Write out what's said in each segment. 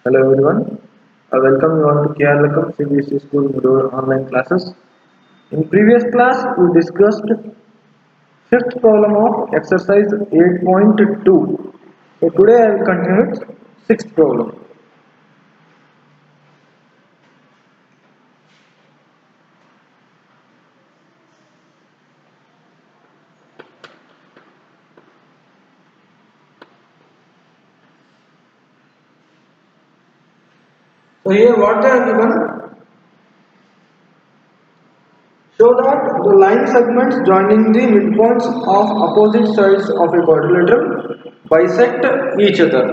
Hello everyone. I welcome you all to KR Lakam CBSE School Moodle online classes. In previous class, we discussed fifth problem of exercise 8.2. So today I will continue with sixth problem. So here what they are given? Show that the line segments joining the midpoints of opposite sides of a quadrilateral bisect each other.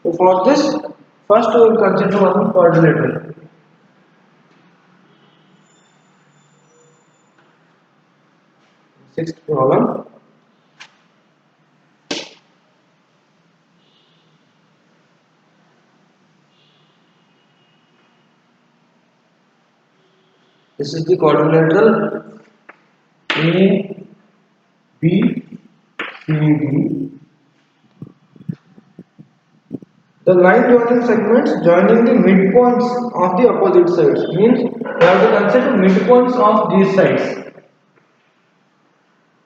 So for this, first we will consider one quadrilateral. Sixth problem. This is the quadrilateral A, B, C, D. The line joining segments joining the midpoints of the opposite sides means we have to consider midpoints of these sides.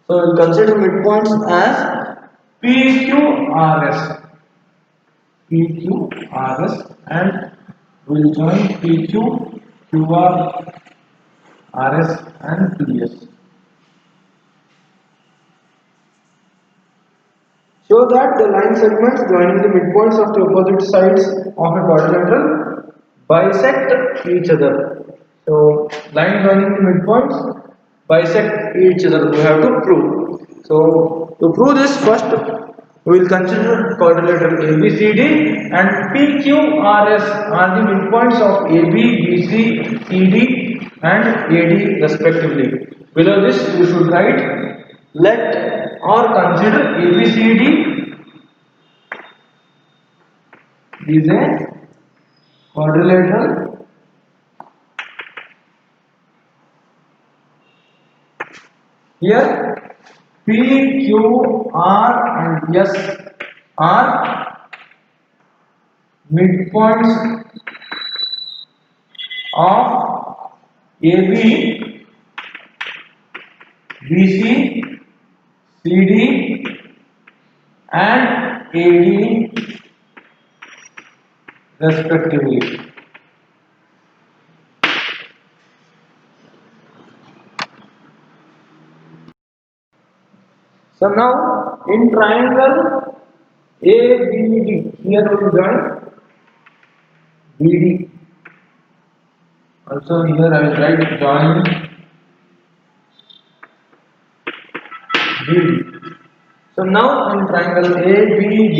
So we will consider midpoints as PQRS. PQRS and we will join PQ, QR, RS and PS. Show that the line segments joining the midpoints of the opposite sides of a quadrilateral bisect each other. So, line joining the midpoints bisect each other. We have to prove. So, to prove this, first we will consider quadrilateral ABCD and PQRS are the midpoints of AB, BC, CD and AD respectively. Below this, you should write let or consider ABCD is a quadrilateral here P, Q, R and S are midpoints of AB, BC, CD and AD respectively. So now in triangle ABD, here we will join BD. Also here I will write join BD. So now in triangle ABD,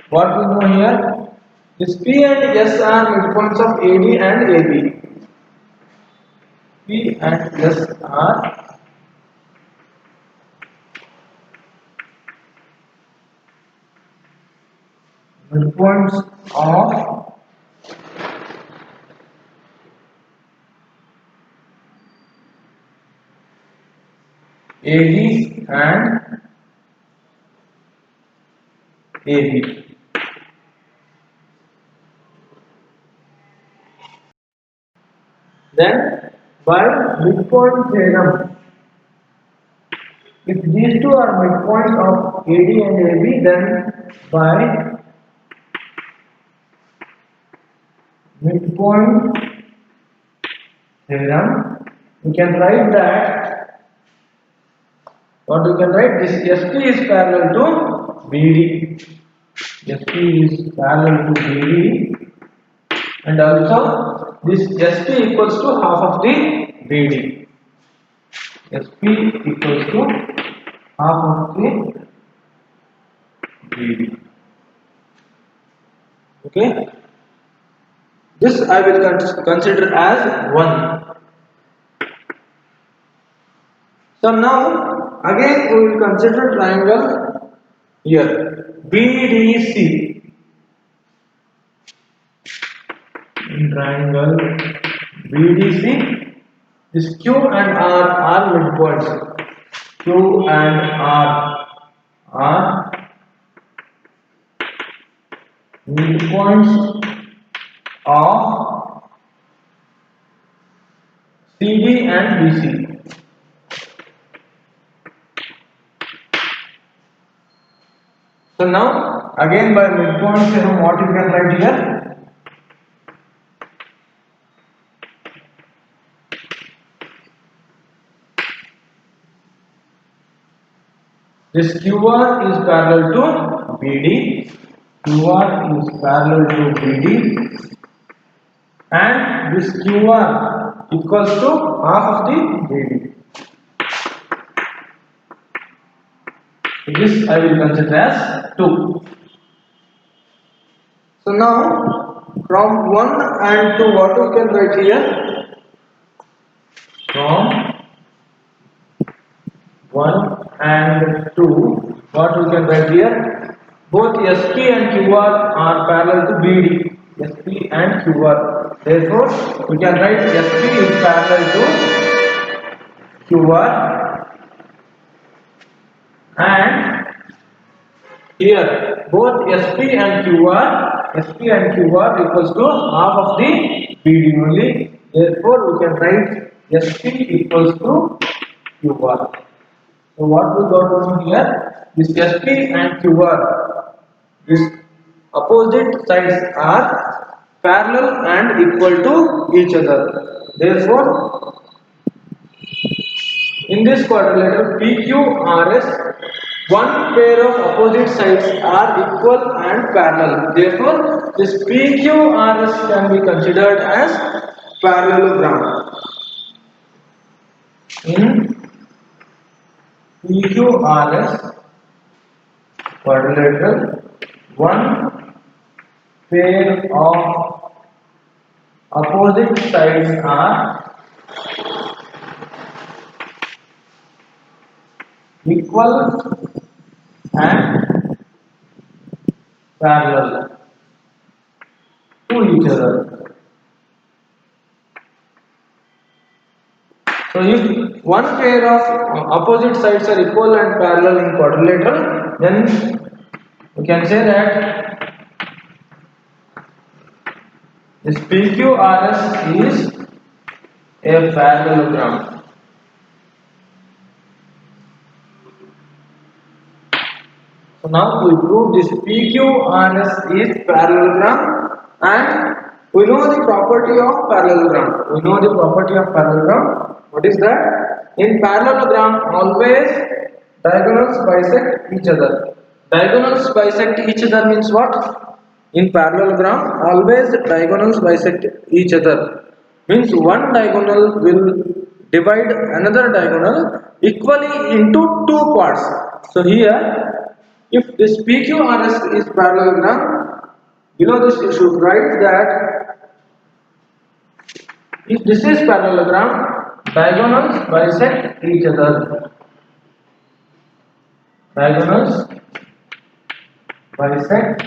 what we know here? This P and S are midpoints of AD and AB. P and S are midpoints of AD and AB. Then by midpoint theorem, if these two are midpoints of AD and AB, then by midpoint theorem, we can write that what we can write this SP is parallel to BD. SP is parallel to BD and also this SP equals to half of the BD. SP equals to half of the BD. Okay. This I will consider as 1. So now again we will consider triangle here BDC. In triangle BDC, this Q and R are midpoints. Q and R are midpoints of CD and BC. So now again by midpoint theorem, what you can write here? This QR is parallel to BD. QR is parallel to BD, and this QR equals to half of the BD. This I will consider as 2. So now from 1 and 2, what we can write here? From 1 and 2, what we can write here? Both SP and QR are parallel to BD. SP and QR. Therefore, we can write SP is parallel to QR, and here both SP and QR equals to half of the BD only. Therefore, we can write SP equals to QR. So what we got from here? This SP and QR, this opposite sides are parallel and equal to each other. Therefore, in this quadrilateral PQRS, one pair of opposite sides are equal and parallel. Therefore, this PQRS can be considered as parallelogram. In PQRS quadrilateral, one pair of opposite sides are equal and parallel to each other. So if one pair of opposite sides are equal and parallel in quadrilateral, then we can say that this PQRS is a parallelogram. So now we prove this PQRS is parallelogram, and we know the property of parallelogram. We know the property of parallelogram. What is that? In parallelogram, always diagonals bisect each other. Diagonals bisect each other means what? In parallelogram, always diagonals bisect each other. Means one diagonal will divide another diagonal equally into two parts. So here, if this PQRS is parallelogram, below this you should write that if this is parallelogram, diagonals bisect each other. Diagonals bisect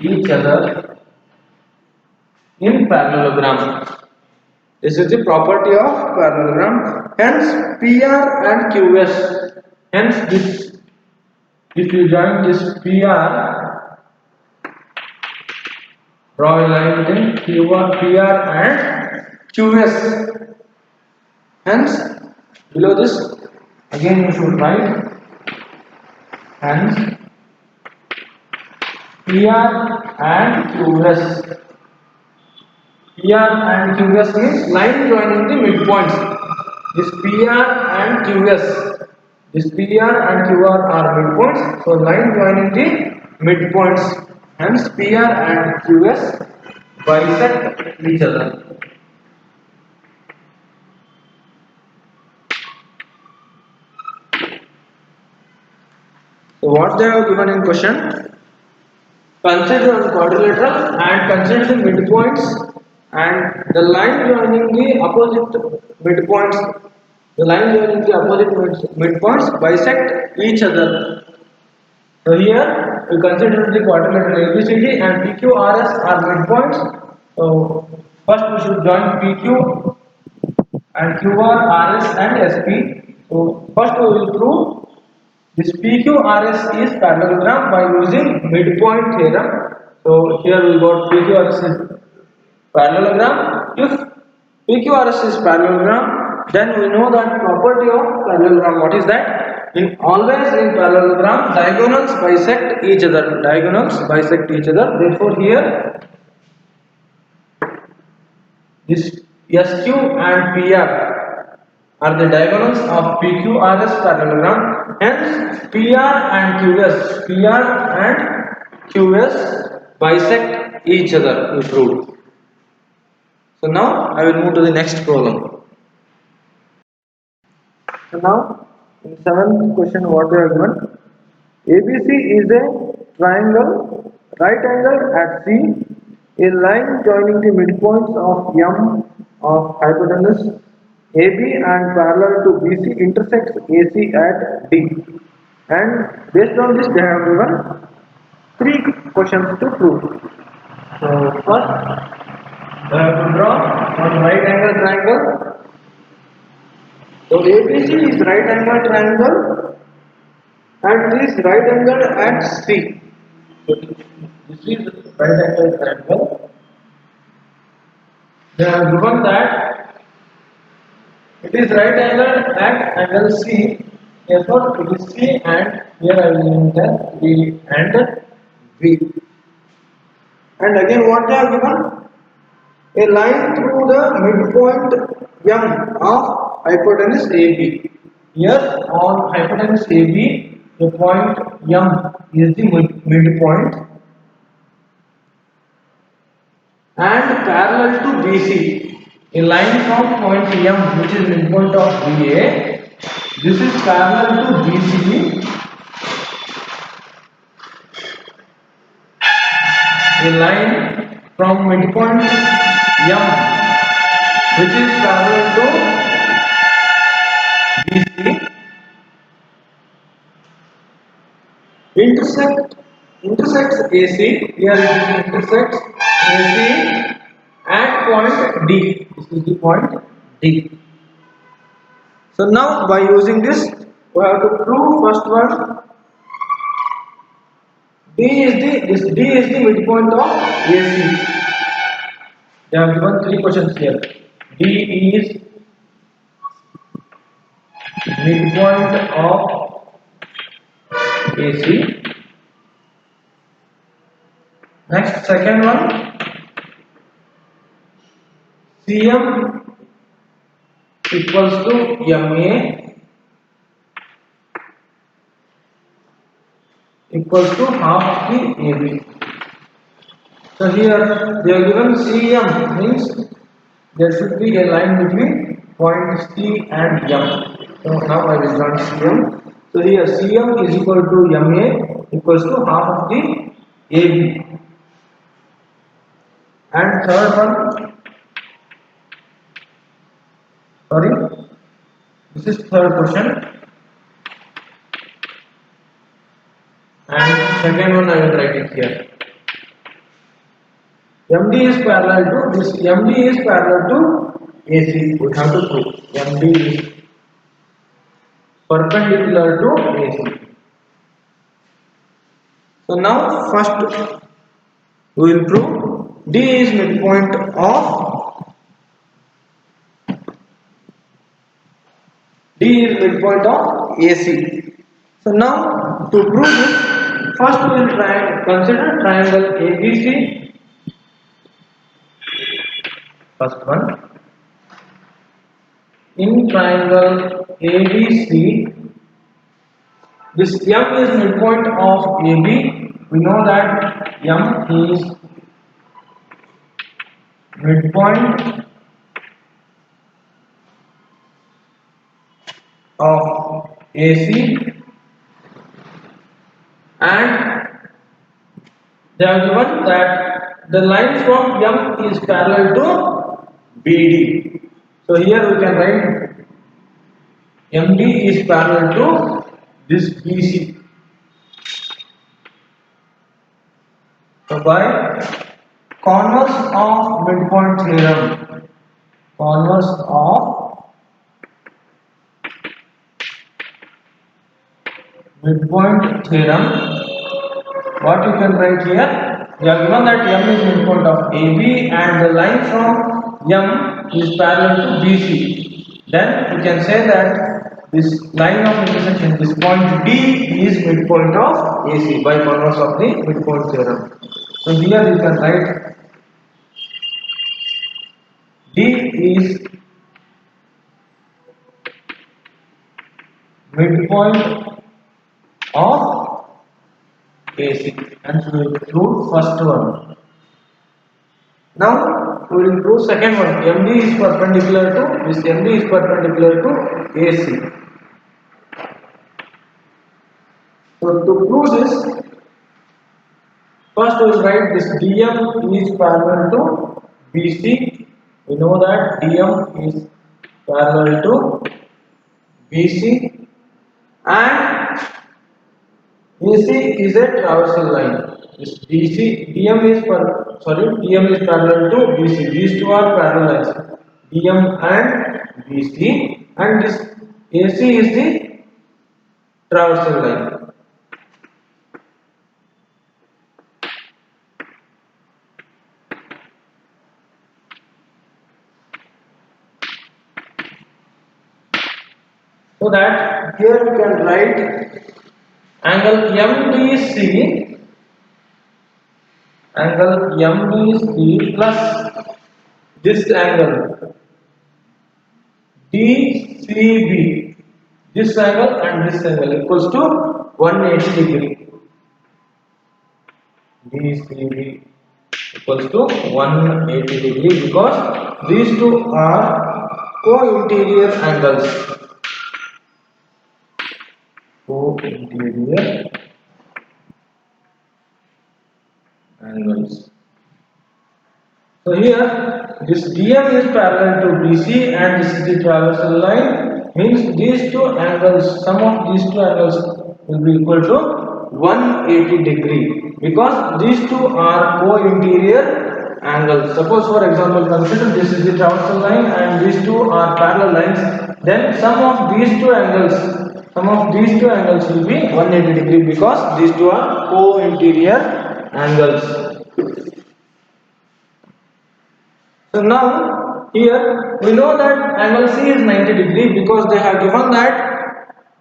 each other in parallelogram. This is the property of parallelogram. Hence, PR and QS. Hence, this if you join this PR, draw a line between PR and QS. Hence, below this, again you should write. Hence, PR and QS. PR and QS means line joining the midpoints. This PR and QS. This PR and QR are midpoints. So line joining the midpoints. Hence PR and QS bisect each other. So what they have given in question? Consider the quadrilateral and consider the midpoints and the line joining the opposite midpoints. The line joining the opposite midpoints bisect each other. So here we consider the quadrilateral ABCD and PQRS are midpoints. So first we should join PQ and QR, RS and SP. So first we will prove This PQRS is parallelogram by using midpoint theorem. So here we got PQRS is parallelogram. If PQRS is parallelogram, then we know that property of parallelogram. What is that? In always in parallelogram, diagonals bisect each other. Diagonals bisect each other. Therefore, here this SQ and PR are the diagonals of PQRS parallelogram. Hence, PR and QS bisect each other. We proved. So now I will move to the next problem. So now in seventh question, what we have given? ABC is a triangle, right angle at C. A line joining the midpoints of M of hypotenuse AB and parallel to BC intersects AC at D. And based on this, they have given three questions to prove. So first, we have to draw one right angle triangle. So ABC is right angle triangle and it is right angle at C. So this is right angle triangle. They have given that it is right angle at angle C. Therefore, it is C and here I will enter D and V. And again, what they have given? A line through the midpoint M of hypotenuse AB. Here on hypotenuse AB, the point M is the midpoint and parallel to BC. A line from point M, which is midpoint of BA, this is parallel to BC. A line from midpoint M, which is parallel to BC, intersects AC. Here it intersects AC at point D. This is the point D. So now by using this, we have to prove first one. This D is the midpoint of AC. They have given three questions here. D is midpoint of AC. Next, second one, CM equals to MA equals to half the AB. So here they are given CM means there should be a line between point C and M. So now I will draw CM. So here CM is equal to MA equals to half of the AB. And third one, this is third question. And second one I will write it here. MD is parallel to this. MD is parallel to AC. We have to prove MD is perpendicular to AC. So now first we will prove D is midpoint of AC. So now to prove this, first we will consider triangle ABC. First one, in triangle ABC, this M is midpoint of AB. We know that M is midpoint of AC, and they have given that the line from M is parallel to BD. So here we can write MD is parallel to this BC. So by converse of midpoint theorem, converse of midpoint theorem, what you can write here? We have given that M is midpoint of AB and the line from M is parallel to BC. Then we can say that this line of intersection, this point D is midpoint of AC by converse of the midpoint theorem. So here you can write D is midpoint of AC, and we will prove first one. Now we will prove second one. MD is perpendicular to this. MD is perpendicular to AC. So to prove this, first we will write this DM is parallel to BC. We know that DM is parallel to BC and AC is a traversal line. This DM is parallel to BC. These two are parallel lines, DM and BC, and this AC is the traversal line. So that here we can write angle MDC plus this angle DCB, this angle and this angle equals to 180 degree. DCB equals to 180 degree because these two are co-interior angles. Co-interior angles. So here this DM is parallel to BC and this is the traversal line, means these two angles, sum of these two angles will be equal to 180 degree because these two are co-interior angles. Suppose for example consider this is the traversal line and these two are parallel lines, then sum of these two angles will be 180 degree because these two are co-interior angles. So now here we know that angle C is 90 degree because they have given that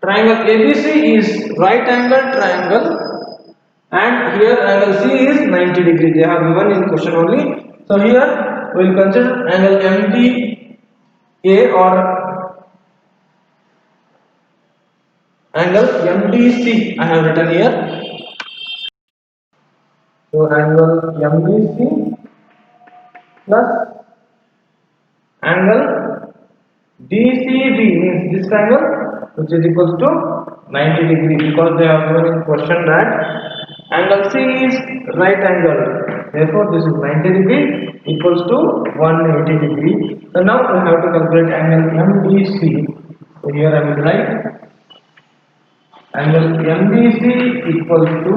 triangle ABC is right angle triangle and here angle C is 90 degree. They have given in question only. So here we will consider angle MDA or angle MDC. I have written here. So angle MDC plus angle DCB means this angle which is equals to 90 degree because they have given in question that angle C is right angle, therefore this is 90 degree equals to 180 degree. So now we have to calculate angle MDC. So here I will write angle MDC equals to,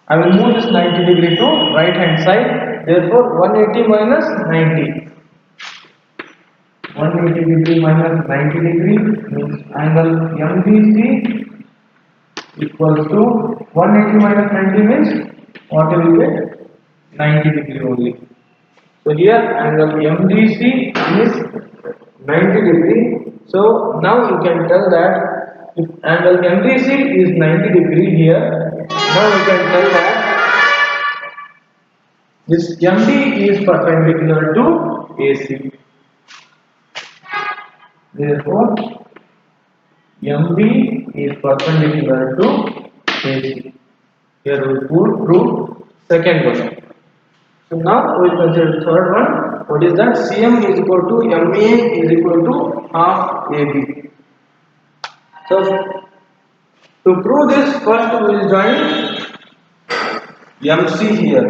I will move this 90 degree to right hand side, therefore 180 minus 90. 180 degree minus 90 degree means angle MDC equals to 180 minus 90 means what will get 90 degree only. So here angle MDC is 90 degree. So now you can tell that if angle MDC is 90 degree here, now we can tell that this MD is perpendicular to AC. Therefore, MD is perpendicular to AC. Here we will prove second one. So now we will consider third one. What is that? CM is equal to MA is equal to half AB. So to prove this, first we will join MC here.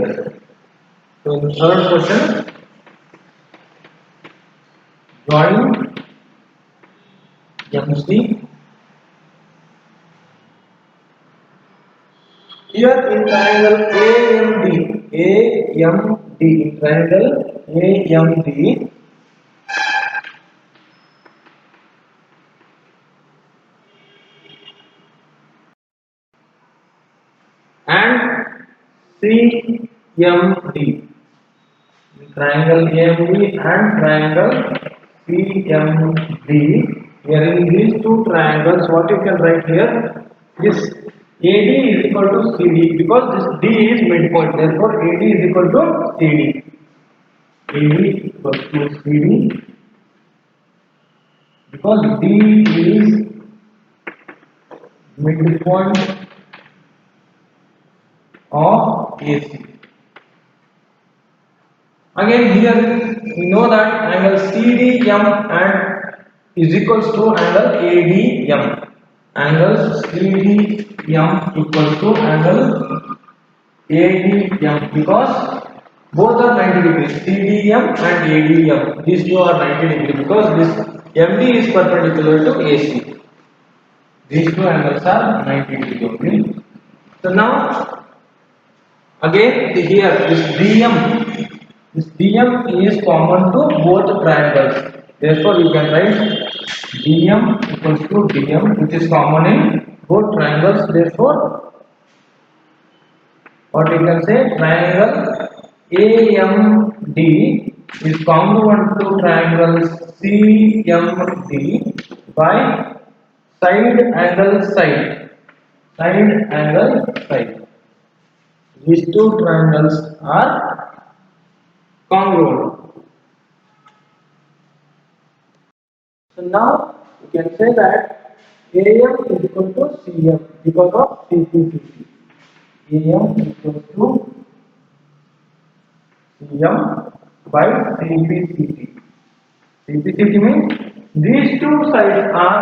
So in the third question, join MC. Here in triangle AMD, in triangle AMD, CMD. Triangle AMD and triangle CMD. Here in these two triangles, what you can write here? This AD is equal to CD because this D is midpoint. Therefore, AD is equal to CD. AD equals to CD because D is midpoint of AC. Again here we know that angle CDM and is equals to angle ADM. Angle CDM equals to angle ADM because both are 90 degrees. CDM and ADM, these two are 90 degrees because this MD is perpendicular to AC. These two angles are 90 degrees only. So now again here this DM is common to both triangles. Therefore you can write DM equals to DM, which is common in both triangles. Therefore what you can say, triangle AMD is congruent to triangle CMD by side angle side. These two triangles are congruent. So now you can say that AM is equal to CM because of CPCT. AM equals to CM by CPCT. CPCT means these two sides are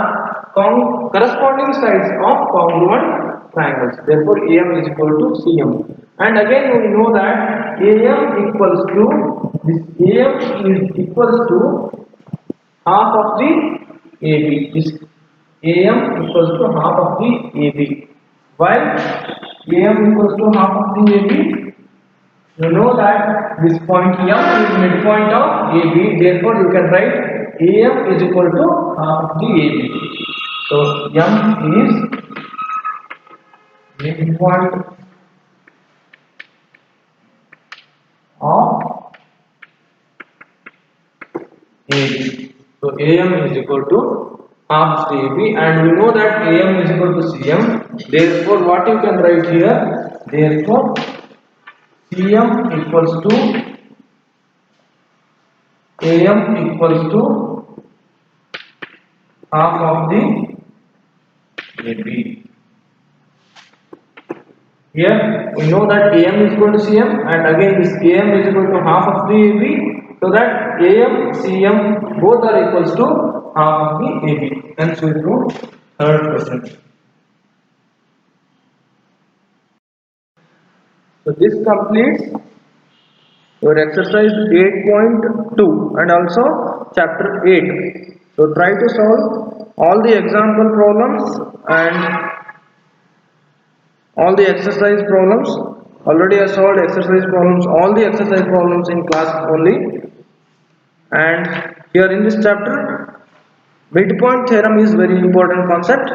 corresponding sides of congruent triangles. Therefore, AM is equal to CM. And again, we know that AM equals to this AM is equals to half of the AB. This AM equals to half of the AB. While AM equals to half of the AB, you know that this point M is midpoint of AB. Therefore, you can write AM is equal to half of the AB. So M is midpoint of AB. So AM is equal to half the AB, and we know that AM is equal to CM. Therefore, what you can write here? Therefore, CM equals to AM equals to half of the AB. Here we know that AM is equal to CM, and again this AM is equal to half of the AB, so that AM, CM both are equals to half of the AB. Hence we do third question. So this completes your exercise 8.2 and also chapter 8. So try to solve all the example problems and all the exercise problems. Already I solved exercise problems, all the exercise problems in class only. And here in this chapter, midpoint theorem is very important concept.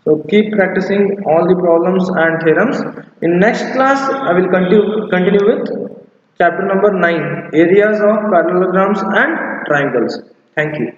So keep practicing all the problems and theorems. In next class, I will continue with chapter number 9, areas of parallelograms and triangles. Thank you.